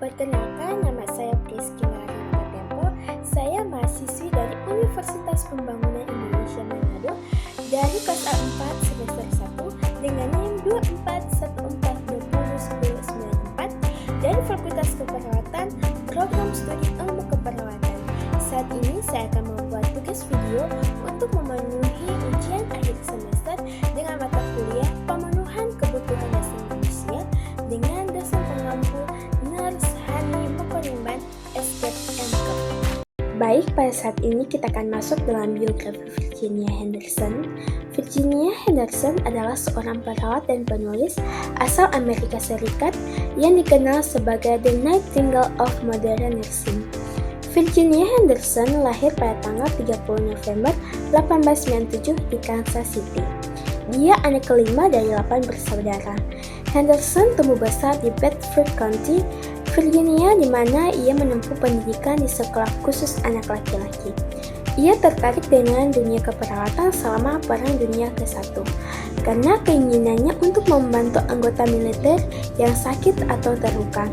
Perkenalkan, nama saya Priscilla Tempo. Saya mahasiswi dari Universitas Pembangunan Indonesia Manado dari kelas A4 semester 1 dengan NIM 241421094 dari Fakultas Keperawatan Program Studi Ilmu Keperawatan. Saat ini saya akan membuat tugas video untuk memenuhi ujian akhir semester dengan mata kuliah pemenuhan kebutuhan dasar manusia dengan dosen pengampu Nurse Hani Mukorimban SKMK. Baik, pada saat ini kita akan masuk dalam biografi Virginia Henderson. Virginia Henderson adalah seorang perawat dan penulis asal Amerika Serikat yang dikenal sebagai The Nightingale of Modern Nursing. Virginia Henderson lahir pada tanggal 30 November 1897 di Kansas City. Dia anak kelima dari 8 bersaudara. Henderson tumbuh besar di Bedford County, Virginia, di mana ia menempuh pendidikan di sekolah khusus anak laki-laki. Ia tertarik dengan dunia keperawatan selama Perang Dunia ke-1 karena keinginannya untuk membantu anggota militer yang sakit atau terluka.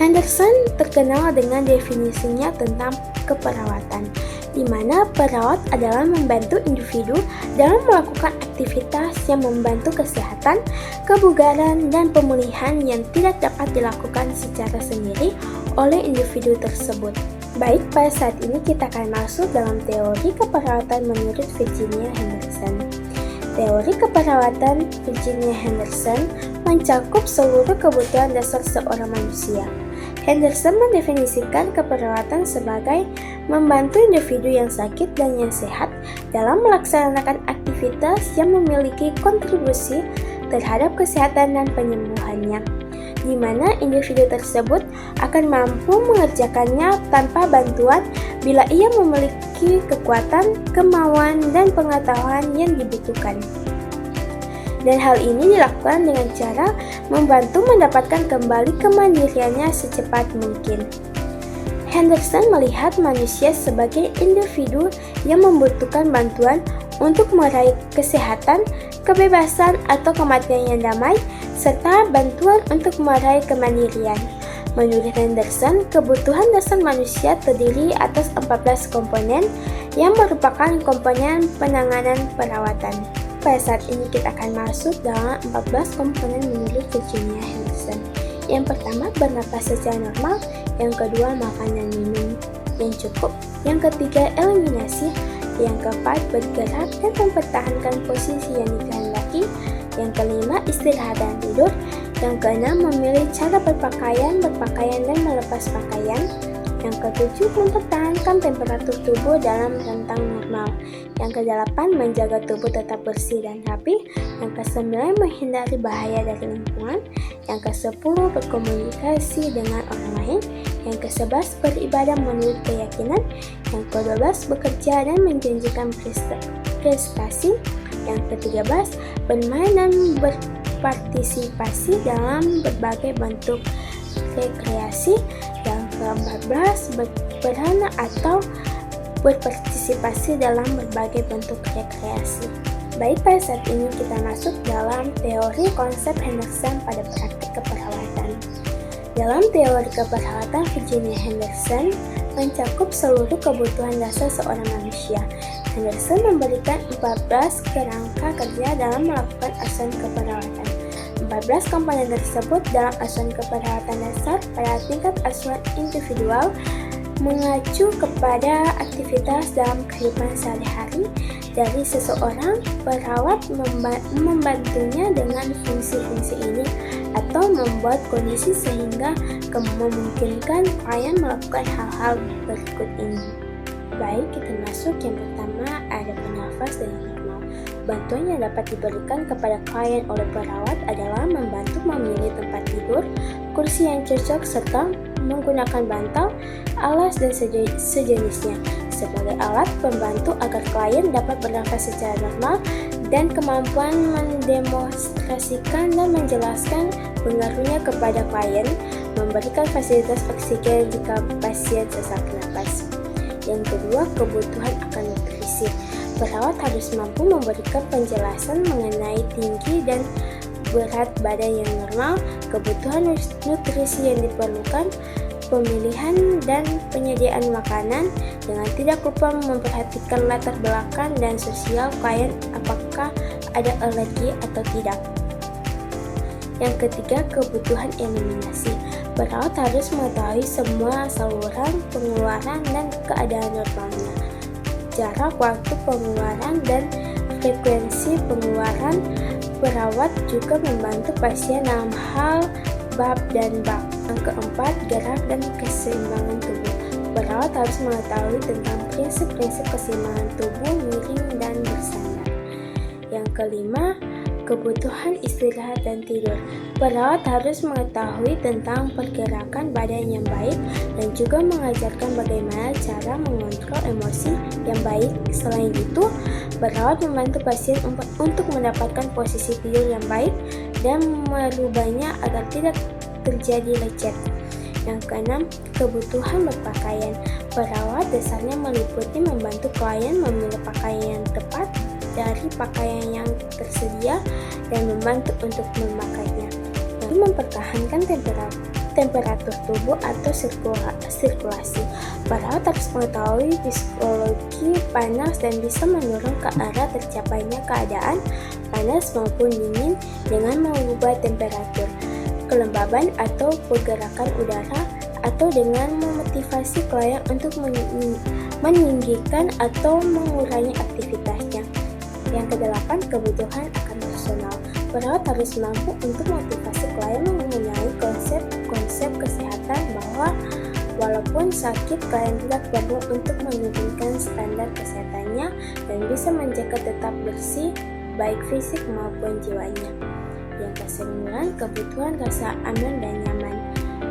Henderson terkenal dengan definisinya tentang keperawatan, di mana perawat adalah membantu individu dalam melakukan aktivitas yang membantu kesehatan, kebugaran, dan pemulihan yang tidak dapat dilakukan secara sendiri oleh individu tersebut. Baik, pada saat ini kita akan masuk dalam teori keperawatan menurut Virginia Henderson. Teori keperawatan Virginia Henderson mencakup seluruh kebutuhan dasar seorang manusia. Henderson mendefinisikan keperawatan sebagai membantu individu yang sakit dan yang sehat dalam melaksanakan aktivitas yang memiliki kontribusi terhadap kesehatan dan penyembuhannya, di mana individu tersebut akan mampu mengerjakannya tanpa bantuan bila ia memiliki kekuatan, kemauan, dan pengetahuan yang dibutuhkan. Dan hal ini dilakukan dengan cara membantu mendapatkan kembali kemandiriannya secepat mungkin. Henderson melihat manusia sebagai individu yang membutuhkan bantuan untuk meraih kesehatan, kebebasan, atau kematian yang damai, serta bantuan untuk meraih kemandirian. Menurut Henderson, kebutuhan dasar manusia terdiri atas 14 komponen yang merupakan komponen penanganan perawatan. Pada saat ini kita akan masuk dalam 14 komponen menurut Virginia Henderson. Yang pertama, bernapas secara normal. Yang kedua, makan dan minum yang cukup. Yang ketiga, eliminasi. Yang keempat, bergerak dan mempertahankan posisi yang dikehendaki. Yang kelima, istirahat dan tidur. Yang keenam, memilih cara berpakaian dan melepas pakaian. Yang ketujuh, mempertahankan temperatur tubuh dalam rentang normal. Yang kedelapan, menjaga tubuh tetap bersih dan rapi. Yang kesembilan, menghindari bahaya dari lingkungan. Yang kesepuluh, berkomunikasi dengan orang lain. Yang kesebelas, beribadah menurut keyakinan. Yang kedua-belas, bekerja dan menjanjikan prestasi. Yang ke-13, bermain dan berpartisipasi dalam berbagai bentuk rekreasi. Yang ke-14, berperang atau berpartisipasi dalam berbagai bentuk rekreasi. Baik, pada saat ini kita masuk dalam teori konsep Henderson pada praktik keperawatan. Dalam teori keperawatan, Virginia Henderson mencakup seluruh kebutuhan dasar seorang manusia. Henderson memberikan 14 kerangka kerja dalam melakukan asuhan keperawatan. 14 komponen tersebut dalam asuhan keperawatan dasar pada tingkat asuhan individual mengacu kepada aktivitas dalam kehidupan sehari-hari dari seseorang. Perawat membantunya dengan fungsi-fungsi ini atau membuat kondisi sehingga memungkinkan klien melakukan hal-hal berikut ini. Baik, kita masuk. Yang pertama, ada bernafas dengan normal. Bantuan yang dapat diberikan kepada klien oleh perawat adalah membantu memilih tempat tidur, kursi yang cocok, serta menggunakan bantal, alas, dan sejenisnya sebagai alat pembantu agar klien dapat bernafas secara normal, dan kemampuan mendemonstrasikan dan menjelaskan pengaruhnya kepada klien, memberikan fasilitas oksigen jika pasien sesak napas. Yang kedua, kebutuhan akan nutrisi. Perawat harus mampu memberikan penjelasan mengenai tinggi dan berat badan yang normal, kebutuhan nutrisi yang diperlukan, pemilihan dan penyediaan makanan, dengan tidak lupa memperhatikan latar belakang dan sosial klien, apakah ada alergi atau tidak. Yang ketiga, kebutuhan eliminasi. Perawat harus mengetahui semua saluran pengeluaran dan keadaan normalnya, jarak waktu pengeluaran dan frekuensi pengeluaran. Perawat juga membantu pasien dalam hal bab dan bak. Yang keempat, gerak dan keseimbangan tubuh. Perawat harus mengetahui tentang prinsip-prinsip keseimbangan tubuh miring dan bersandar. Yang kelima, kebutuhan istirahat dan tidur. Perawat harus mengetahui tentang pergerakan badan yang baik dan juga mengajarkan bagaimana cara mengontrol emosi yang baik. Selain itu, perawat membantu pasien untuk mendapatkan posisi tidur yang baik dan merubahnya agar tidak terjadi lecet. Yang keenam, kebutuhan berpakaian. Perawat dasarnya meliputi membantu klien memilih pakaian yang tepat dari pakaian yang tersedia dan membantu untuk memakainya. Lalu mempertahankan temperatur tubuh atau sirkulasi. Perawat harus mengetahui psikologi panas dan bisa mendorong ke arah tercapainya keadaan panas maupun dingin dengan mengubah temperatur, kelembaban atau pergerakan udara, atau dengan memotivasi klien untuk meninggikan atau mengurangi aktivitasnya. Yang kedelapan, kebutuhan akan personal. Perawat harus mampu untuk memotivasi klien mengenai konsep kesehatan bahwa walaupun sakit, klien tidak perlu untuk menurunkan standar kesehatannya dan bisa menjaga tetap bersih, baik fisik maupun jiwanya. Yang kesembilan, kebutuhan rasa aman dan nyaman.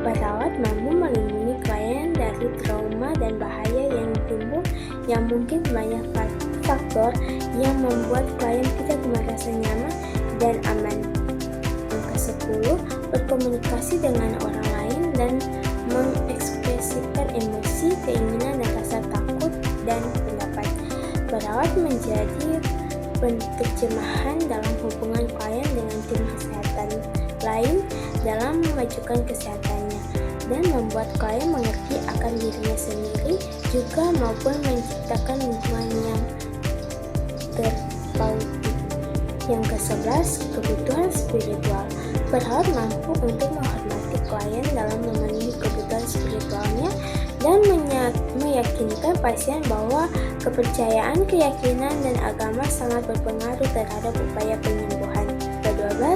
Perawat mampu melindungi klien dari trauma dan bahaya yang timbul yang mungkin banyak faktor yang membuat klien tidak merasa nyaman dan aman. Yang ke-10, berkomunikasi dengan orang lain dan mengekspresikan emosi, keinginan, dan rasa takut dan pendapat. Perawat menjadi penerjemahan dalam hubungan klien dengan tim kesehatan lain dalam memajukan kesehatannya dan membuat klien mengerti akan dirinya sendiri juga maupun menciptakan lingkungan yang terpauti. Yang ke-11, kebutuhan spiritual. Perawat mampu untuk menghormati klien dalam memenuhi kebutuhan spiritualnya dan meyakinkan pasien bahwa kepercayaan, keyakinan, dan agama sangat berpengaruh terhadap upaya penyembuhan. Ke-12,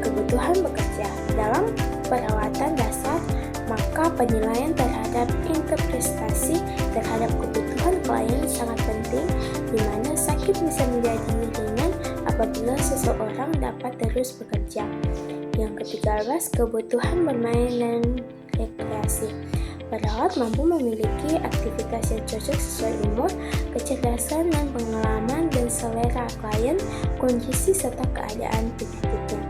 kebutuhan bekerja. Dalam perawatan dasar, maka penilaian terhadap interpretasi terhadap kebutuhan klien sangat penting, di mana sakit bisa menjadi ringan apabila seseorang dapat terus bekerja. Yang ke-13, kebutuhan bermain dan rekreasi. Perawat mampu memiliki aktivitas yang cocok sesuai umur, kecerdasan dan pengalaman dan selera klien, kondisi serta keadaan penyakitnya.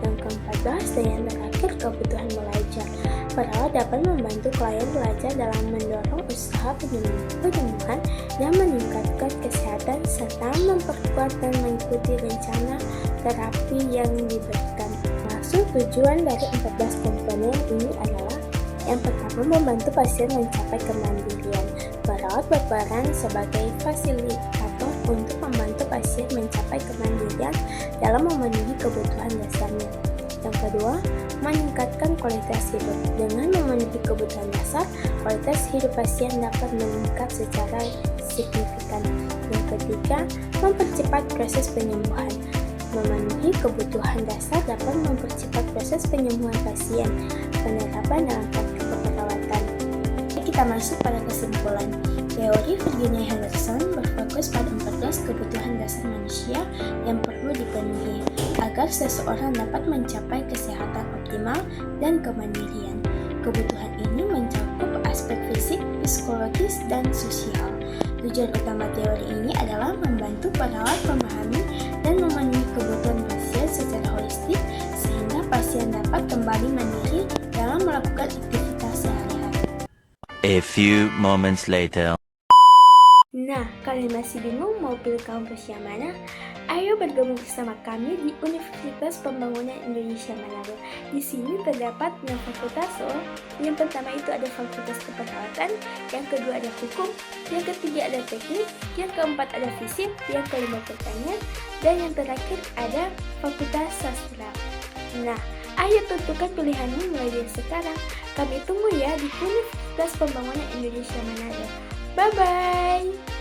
Yang ke-14 dan yang terakhir, kebutuhan belajar. Perawat dapat membantu klien belajar dalam mendorong usaha penyembuhan dan meningkatkan kesehatan serta memperkuat dan mengikuti rencana terapi yang diberikan. Maksud tujuan dari 14 komponen ini adalah: yang pertama, membantu pasien mencapai kemandirian. Perawat berperan sebagai fasilitator untuk membantu pasien mencapai kemandirian dalam memenuhi kebutuhan dasarnya. Yang kedua, meningkatkan kualitas hidup. Dengan memenuhi kebutuhan dasar, kualitas hidup pasien dapat meningkat secara signifikan. Yang ketiga, mempercepat proses penyembuhan. Memenuhi kebutuhan dasar dapat mempercepat proses penyembuhan pasien. Penerapan dalam praktik keperawatan. Kita masuk pada kesimpulan. Teori Virginia Henderson berfokus pada 14 kebutuhan dasar manusia yang perlu dipenuhi agar seseorang dapat mencapai kesehatan optimal dan kemandirian. Kebutuhan ini mencakup aspek fisik, psikologis, dan sosial. Tujuan utama teori ini adalah membantu perawat memahami dan memenuhi kebutuhan pasien secara holistik sehingga pasien dapat kembali mandiri dalam melakukan aktivitas sehari-hari. A few moments later. Nah, kalian masih bingung mau pilih kampus yang mana? Ayo bergabung bersama kami di Universitas Pembangunan Indonesia Manado. Di sini terdapat 6 fakultas loh. Yang pertama itu ada Fakultas Keperawatan, yang kedua ada Hukum, yang ketiga ada Teknik, yang keempat ada Fisip, yang kelima Pertanian, dan yang terakhir ada Fakultas Sastra. Nah, ayo tentukan pilihanmu mulai dari sekarang. Kami tunggu ya di Universitas Pembangunan Indonesia Manado. Bye-bye!